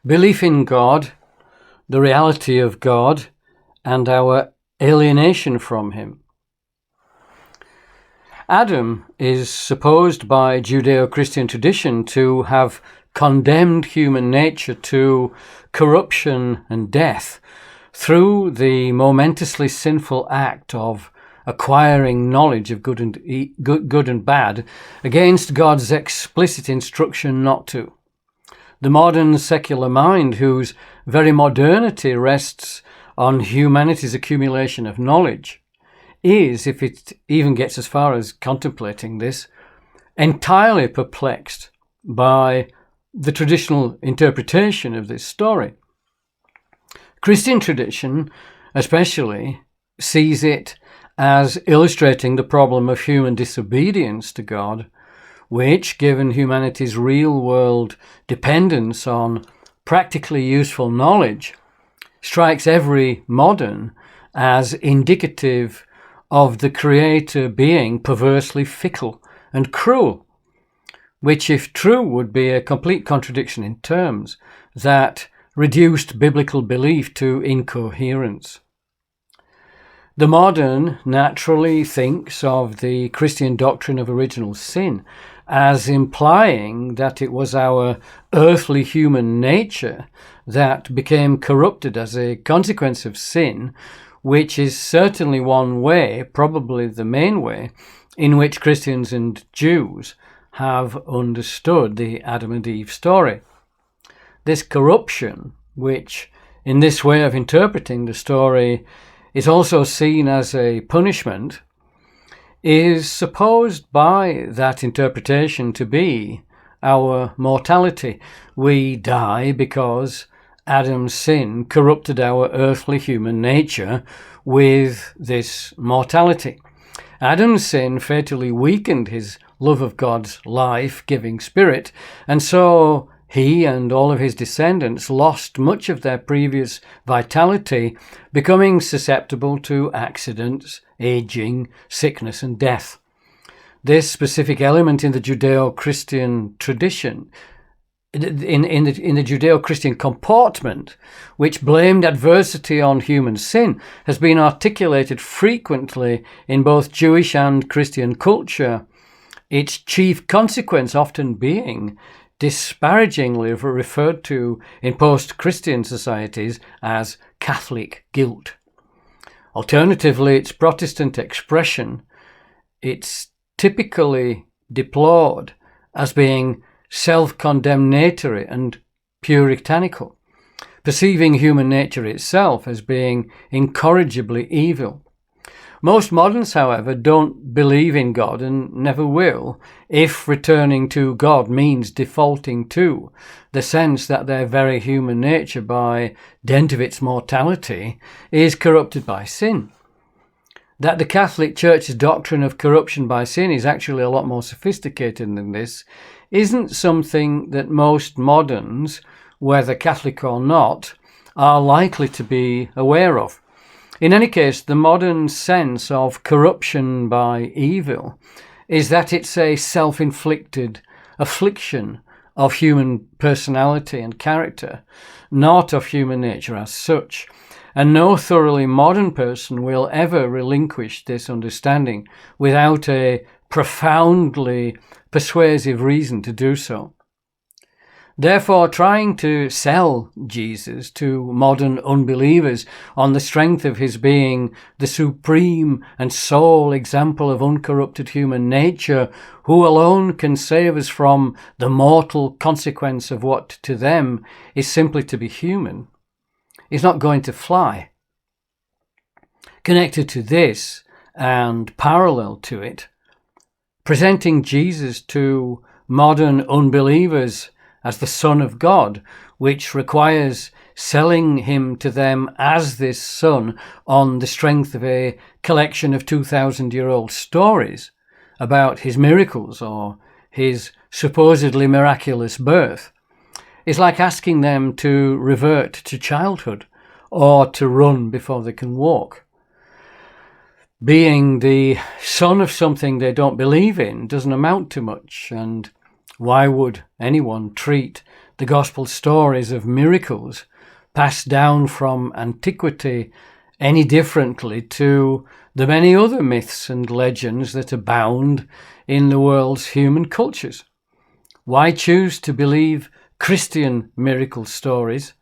belief in God, the reality of God, and our alienation from him. Adam is supposed by Judeo-Christian tradition to have condemned human nature to corruption and death through the momentously sinful act of acquiring knowledge of good and bad against God's explicit instruction not to. The modern secular mind, whose very modernity rests on humanity's accumulation of knowledge, is, if it even gets as far as contemplating this, entirely perplexed by the traditional interpretation of this story. Christian tradition, especially, sees it as illustrating the problem of human disobedience to God, which, given humanity's real-world dependence on practically useful knowledge, strikes every modern as indicative of the Creator being perversely fickle and cruel, which, if true, would be a complete contradiction in terms that reduced biblical belief to incoherence. The modern naturally thinks of the Christian doctrine of original sin as implying that it was our earthly human nature that became corrupted as a consequence of sin, which is certainly one way, probably the main way, in which Christians and Jews have understood the Adam and Eve story. This corruption, which in this way of interpreting the story is also seen as a punishment, is supposed by that interpretation to be our mortality. We die because Adam's sin corrupted our earthly human nature with this mortality. Adam's sin fatally weakened his love of God's life-giving spirit, and so he and all of his descendants lost much of their previous vitality, becoming susceptible to accidents, aging, sickness, and death. This specific element in the Judeo-Christian tradition, in the Judeo-Christian comportment, which blamed adversity on human sin, has been articulated frequently in both Jewish and Christian culture, its chief consequence often being disparagingly referred to in post-Christian societies as Catholic guilt. Alternatively, its Protestant expression, it's typically deplored as being self-condemnatory and puritanical, perceiving human nature itself as being incorrigibly evil. Most moderns, however, don't believe in God and never will, if returning to God means defaulting to the sense that their very human nature, by dint of its mortality, is corrupted by sin. That the Catholic Church's doctrine of corruption by sin is actually a lot more sophisticated than this isn't something that most moderns, whether Catholic or not, are likely to be aware of. In any case, the modern sense of corruption by evil is that it's a self-inflicted affliction of human personality and character, not of human nature as such. And no thoroughly modern person will ever relinquish this understanding without a profoundly persuasive reason to do so. Therefore, trying to sell Jesus to modern unbelievers on the strength of his being the supreme and sole example of uncorrupted human nature, who alone can save us from the mortal consequence of what to them is simply to be human, is not going to fly. Connected to this, and parallel to it, presenting Jesus to modern unbelievers as the Son of God, which requires selling him to them as this Son on the strength of a collection of 2,000-year-old stories about his miracles or his supposedly miraculous birth, is like asking them to revert to childhood or to run before they can walk. Being the son of something they don't believe in doesn't amount to much, and why would anyone treat the gospel stories of miracles passed down from antiquity any differently to the many other myths and legends that abound in the world's human cultures? Why choose to believe Christian miracle stories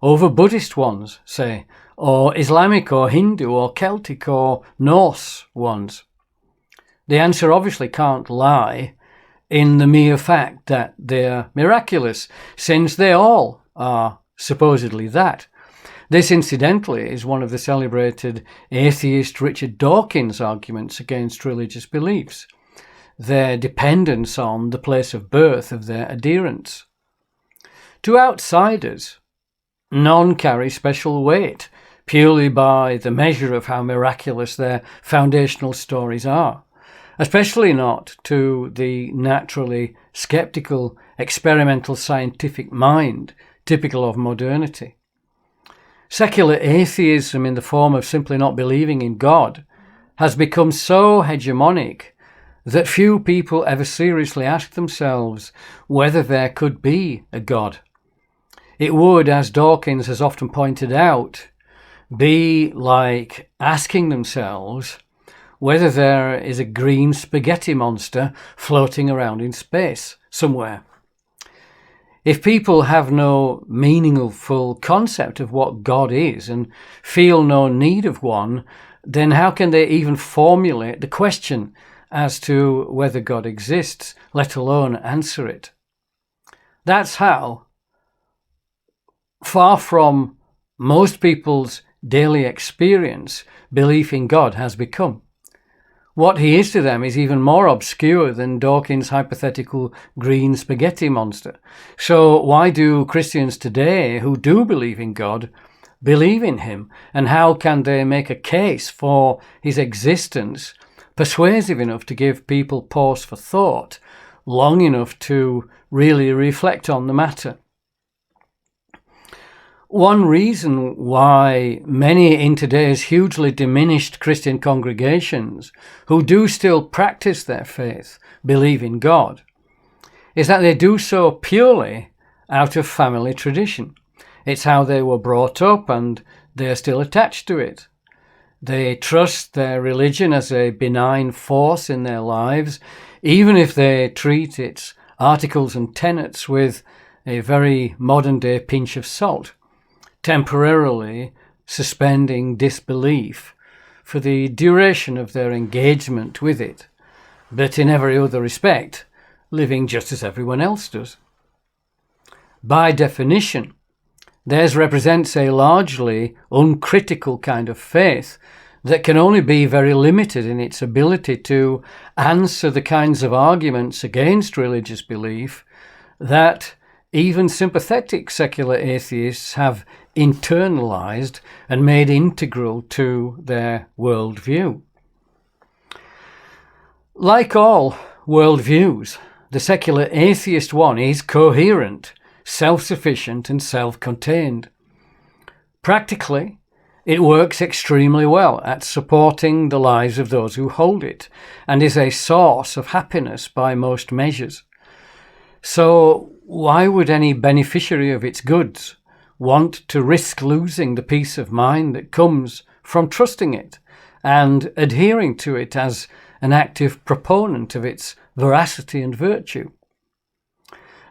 over Buddhist ones, say, or Islamic or Hindu or Celtic or Norse ones? The answer obviously can't lie in the mere fact that they're miraculous, since they all are supposedly that. This, incidentally, is one of the celebrated atheist Richard Dawkins' arguments against religious beliefs, their dependence on the place of birth of their adherents. To outsiders, none carry special weight purely by the measure of how miraculous their foundational stories are, especially not to the naturally skeptical, experimental scientific mind typical of modernity. Secular atheism, in the form of simply not believing in God, has become so hegemonic that few people ever seriously ask themselves whether there could be a God. It would, as Dawkins has often pointed out, be like asking themselves whether there is a green spaghetti monster floating around in space somewhere. If people have no meaningful concept of what God is and feel no need of one, then how can they even formulate the question as to whether God exists, let alone answer it? That's how, far from most people's daily experience, belief in God has become. What he is to them is even more obscure than Dawkins' hypothetical green spaghetti monster. So why do Christians today who do believe in God believe in him? And how can they make a case for his existence persuasive enough to give people pause for thought, long enough to really reflect on the matter? One reason why many in today's hugely diminished Christian congregations who do still practice their faith believe in God is that they do so purely out of family tradition. It's how they were brought up and they are still attached to it. They trust their religion as a benign force in their lives, even if they treat its articles and tenets with a very modern-day pinch of salt, temporarily suspending disbelief for the duration of their engagement with it, but in every other respect, living just as everyone else does. By definition, theirs represents a largely uncritical kind of faith that can only be very limited in its ability to answer the kinds of arguments against religious belief that even sympathetic secular atheists have internalized and made integral to their worldview. Like all worldviews, the secular atheist one is coherent, self-sufficient and self-contained. Practically, it works extremely well at supporting the lives of those who hold it and is a source of happiness by most measures. So why would any beneficiary of its goods want to risk losing the peace of mind that comes from trusting it and adhering to it as an active proponent of its veracity and virtue?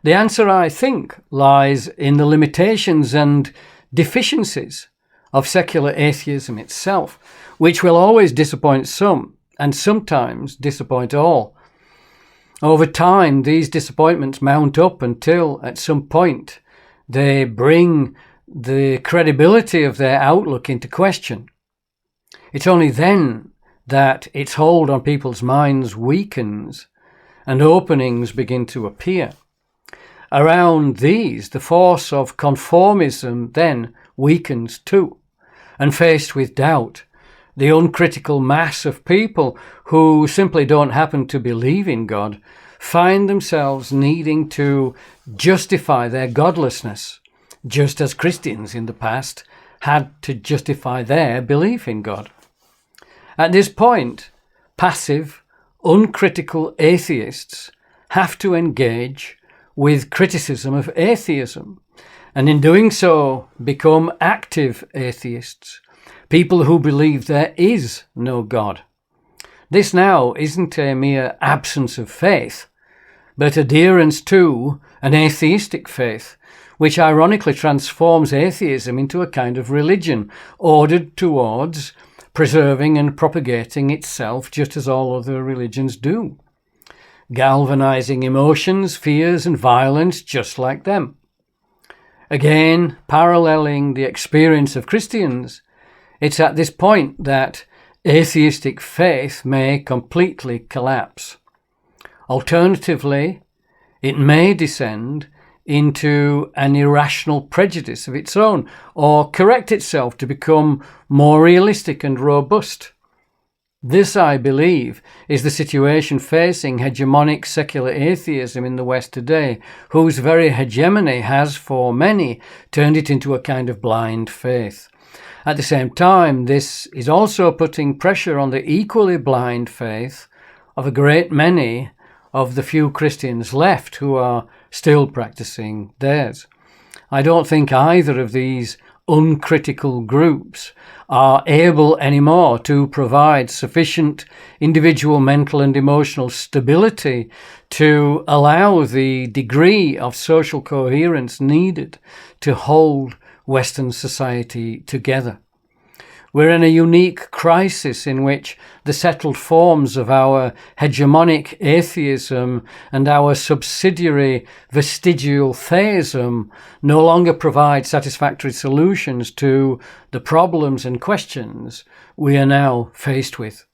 The answer, I think, lies in the limitations and deficiencies of secular atheism itself, which will always disappoint some and sometimes disappoint all. Over time, these disappointments mount up until, at some point, they bring the credibility of their outlook into question. It's only then that its hold on people's minds weakens and openings begin to appear. Around these, the force of conformism then weakens too, and faced with doubt, the uncritical mass of people who simply don't happen to believe in God find themselves needing to justify their godlessness, just as Christians in the past had to justify their belief in God. At this point, passive, uncritical atheists have to engage with criticism of atheism, and in doing so become active atheists, people who believe there is no God. This now isn't a mere absence of faith, but adherence to an atheistic faith, which ironically transforms atheism into a kind of religion ordered towards preserving and propagating itself just as all other religions do, galvanizing emotions, fears, and violence just like them. Again, paralleling the experience of Christians, it's at this point that atheistic faith may completely collapse. Alternatively, it may descend into an irrational prejudice of its own, or correct itself to become more realistic and robust. This, I believe, is the situation facing hegemonic secular atheism in the West today, whose very hegemony has, for many, turned it into a kind of blind faith. At the same time, this is also putting pressure on the equally blind faith of a great many of the few Christians left who are still practicing theirs. I don't think either of these uncritical groups are able anymore to provide sufficient individual mental and emotional stability to allow the degree of social coherence needed to hold Western society together. We're in a unique crisis in which the settled forms of our hegemonic atheism and our subsidiary vestigial theism no longer provide satisfactory solutions to the problems and questions we are now faced with.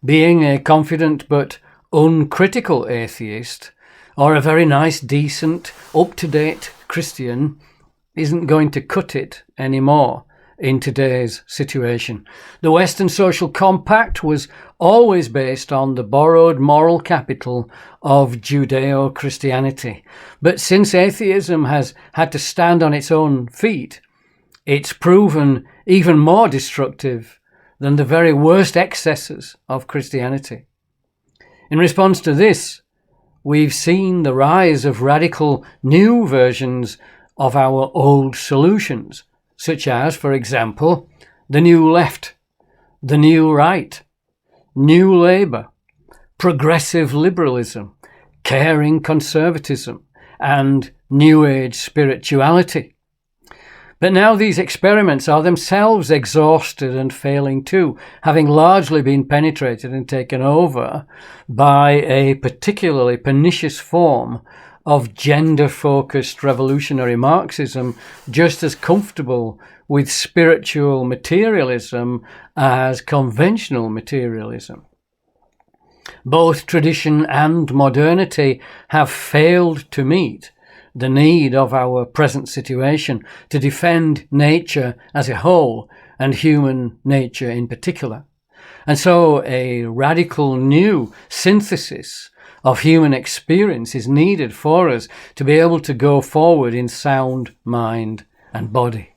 Being a confident but uncritical atheist, or a very nice, decent, up-to-date Christian, isn't going to cut it anymore in today's situation. The Western social compact was always based on the borrowed moral capital of Judeo-Christianity. But since atheism has had to stand on its own feet, it's proven even more destructive than the very worst excesses of Christianity. In response to this, we've seen the rise of radical new versions of our old solutions, such as, for example, the New Left, the New Right, New Labour, Progressive Liberalism, Caring Conservatism, and New Age spirituality. But now these experiments are themselves exhausted and failing too, having largely been penetrated and taken over by a particularly pernicious form of gender-focused revolutionary Marxism, just as comfortable with spiritual materialism as conventional materialism. Both tradition and modernity have failed to meet the need of our present situation to defend nature as a whole and human nature in particular. And so a radical new synthesis of human experience is needed for us to be able to go forward in sound mind and body.